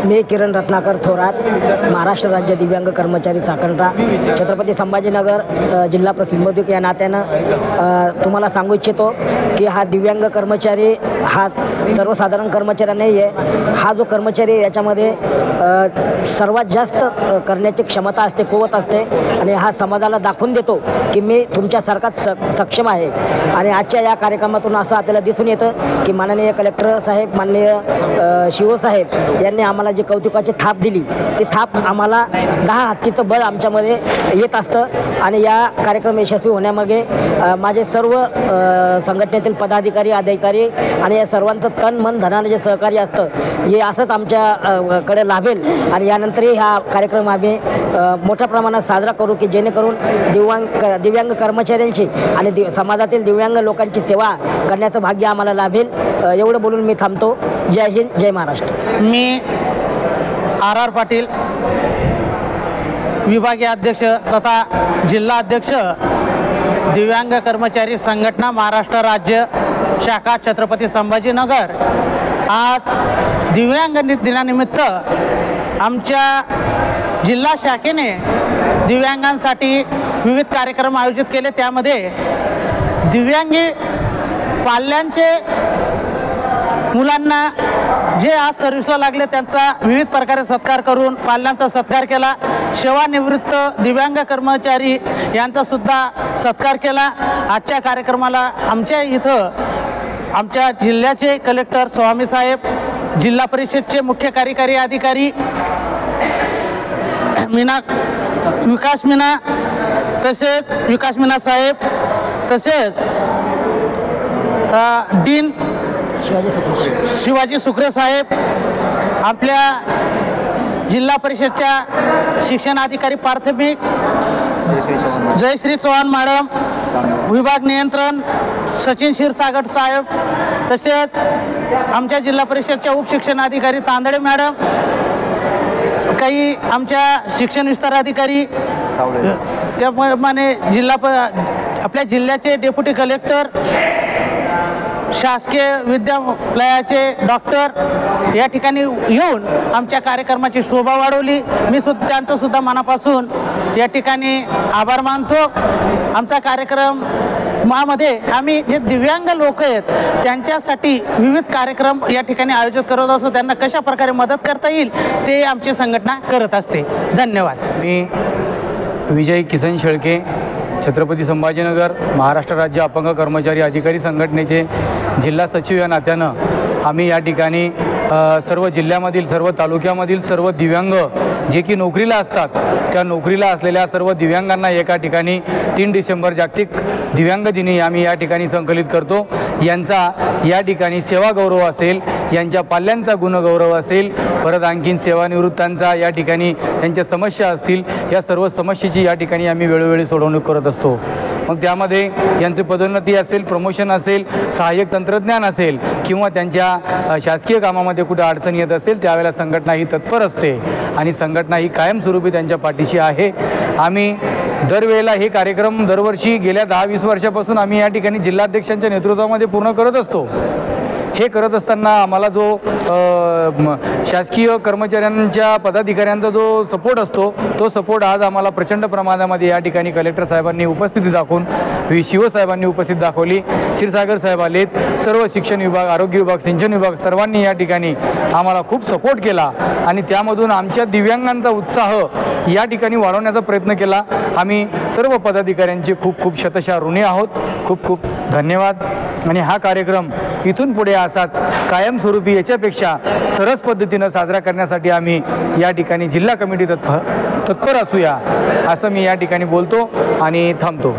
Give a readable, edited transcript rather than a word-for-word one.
मी किरण रत्नाकर थोरात, महाराष्ट्र राज्य दिव्यांग कर्मचारी चाकणरा, छत्रपती संभाजीनगर जिल्हा प्रतिनिधित्व या नात्यानं तुम्हाला सांगू इच्छितो की हा दिव्यांग कर्मचारी हा सर्वसाधारण कर्मचारी नाही आहे। हा जो कर्मचारी याच्यामध्ये सर्वात जास्त करण्याची क्षमता असते, कुवत असते आणि हा समाजाला दाखवून देतो की मी तुमच्यासारखाच सक्षम आहे। आणि आजच्या या कार्यक्रमातून असं आपल्याला दिसून येतं की माननीय कलेक्टर साहेब, माननीय शिव साहेब यांनी आम्हाला जी कौतुकाची थाप दिली, ती थाप आम्हाला 10 हत्तीचं बळ आमच्यामध्ये येत असतं। आणि या कार्यक्रम यशस्वी होण्यामागे माझे सर्व संघटनेतील पदाधिकारी, अधिकारी आणि या सर्वांचं तन मन धनानं जे सहकार्य असतं हे असंच आमच्याकडे लाभेल। आणि यानंतरही हा कार्यक्रम आम्ही मोठ्या प्रमाणात साजरा करू की जेणेकरून दिव्यांग कर्मचाऱ्यांची आणि समाजातील दिव्यांग लोकांची सेवा करण्याचं भाग्य आम्हाला लाभेल। एवढं बोलून मी थांबतो। जय हिंद, जय महाराष्ट्र। मी आर पाटील, विभागीय अध्यक्ष तथा जिल्हा अध्यक्ष, दिव्यांग कर्मचारी संघटना महाराष्ट्र राज्य शाखा छत्रपती संभाजीनगर। आज दिव्यांग दिनानिमित्त आमच्या जिल्हा शाखेने दिव्यांगांसाठी विविध कार्यक्रम आयोजित केले। त्यामध्ये दिव्यांगी पाल्यांचे मुलांना जे आज सर्व्हिसला लागले त्यांचा विविध प्रकारे सत्कार करून पाल्यांचा सत्कार केला। सेवानिवृत्त दिव्यांग कर्मचारी यांचा सुद्धा सत्कार केला। आजच्या कार्यक्रमाला आमच्या इथं आमच्या जिल्ह्याचे कलेक्टर स्वामी साहेब, जिल्हा परिषदचे मुख्य कार्यकारी अधिकारी विकास मीना साहेब, तसेच डीन शिवाजी सुखरे साहेब, आपल्या जिल्हा परिषदच्या शिक्षण अधिकारी प्राथमिक जयश्री चव्हाण मॅडम, विभाग नियंत्रण सचिन क्षीरसागर साहेब, तसेच आमच्या जिल्हा परिषदच्या उपशिक्षण अधिकारी तांदळे मॅडम, काही आमच्या शिक्षण विस्तार अधिकारी, त्याप्रमाणे आपल्या जिल्ह्याचे डेप्युटी कलेक्टर, शासकीय विद्यालयाचे डॉक्टर या ठिकाणी येऊन आमच्या कार्यक्रमाची शोभा वाढवली। मी त्यांचं सुद्धा मनापासून या ठिकाणी आभार मानतो। आमचा कार्यक्रमामध्ये आम्ही जे दिव्यांग लोक आहेत त्यांच्यासाठी विविध कार्यक्रम या ठिकाणी आयोजित करत असतो। त्यांना कशा प्रकारे मदत करता येईल ते आमची संघटना करत असते। धन्यवाद। मी विजय किसन शेळके, छत्रपती संभाजीनगर महाराष्ट्र राज्य अपंग कर्मचारी अधिकारी संघटनेचे जिल्हा सचिव या नात्यानं आम्ही या ठिकाणी सर्व जिल्ह्यामधील, सर्व तालुक्यामधील सर्व दिव्यांग जे की नोकरीला असतात त्या नोकरीला असलेल्या सर्व दिव्यांगांना एका ठिकाणी 3 डिसेंबर जागतिक दिव्यांग दिनी आम्ही या ठिकाणी संकलित करतो। यांचा या ठिकाणी सेवा गौरव असेल, यांच्या पाल्यांचा गुणगौरव असेल, परत आणखीन सेवानिवृत्तांचा या ठिकाणी त्यांच्या समस्या असतील, या सर्व समस्येची या ठिकाणी आम्ही वेळोवेळी सोडवणूक करत असतो। मग त्यामध्ये यांची पदोन्नती असेल, प्रमोशन असेल, सहाय्यक तंत्रज्ञान असेल किंवा त्यांच्या शासकीय कामामध्ये कुठे अडचण येत असेल त्यावेळेला संघटना ही तत्पर असते आणि संघटना ही कायमस्वरूपी त्यांच्या पाठीशी आहे। आम्ही दरवेळेला हे कार्यक्रम दरवर्षी गेल्या 10-20 वर्षापासून आम्ही या ठिकाणी जिल्हाध्यक्षांच्या नेतृत्वामध्ये पूर्ण करत असतो। हे करत असताना आम्हाला जो शासकीय कर्मचाऱ्यांच्या पदाधिकाऱ्यांचा जो सपोर्ट असतो तो सपोर्ट आज आम्हाला प्रचंड प्रमाणामध्ये या ठिकाणी कलेक्टर साहेबांनी उपस्थिती दाखवून, शिवसाहेबांनी उपस्थिती दाखवली, क्षीरसागर साहेब आलेत, सर्व शिक्षण विभाग, आरोग्य विभाग, सिंचन विभाग सर्वांनी या ठिकाणी आम्हाला खूप सपोर्ट केला आणि त्यामधून आमच्या दिव्यांगांचा उत्साह या ठिकाणी वाढवण्याचा प्रयत्न केला। आम्ही सर्व पदाधिकाऱ्यांचे खूप खूप शतशः ऋणी आहोत। खूप खूप धन्यवाद। आणि हा कार्यक्रम इथून पुढे असाच कायमस्वरूपी याच्यापेक्षा सरस पद्धतीनं साजरा करण्यासाठी आम्ही या ठिकाणी जिल्हा कमिटी तत्पर असूया असं मी या ठिकाणी बोलतो आणि थांबतो।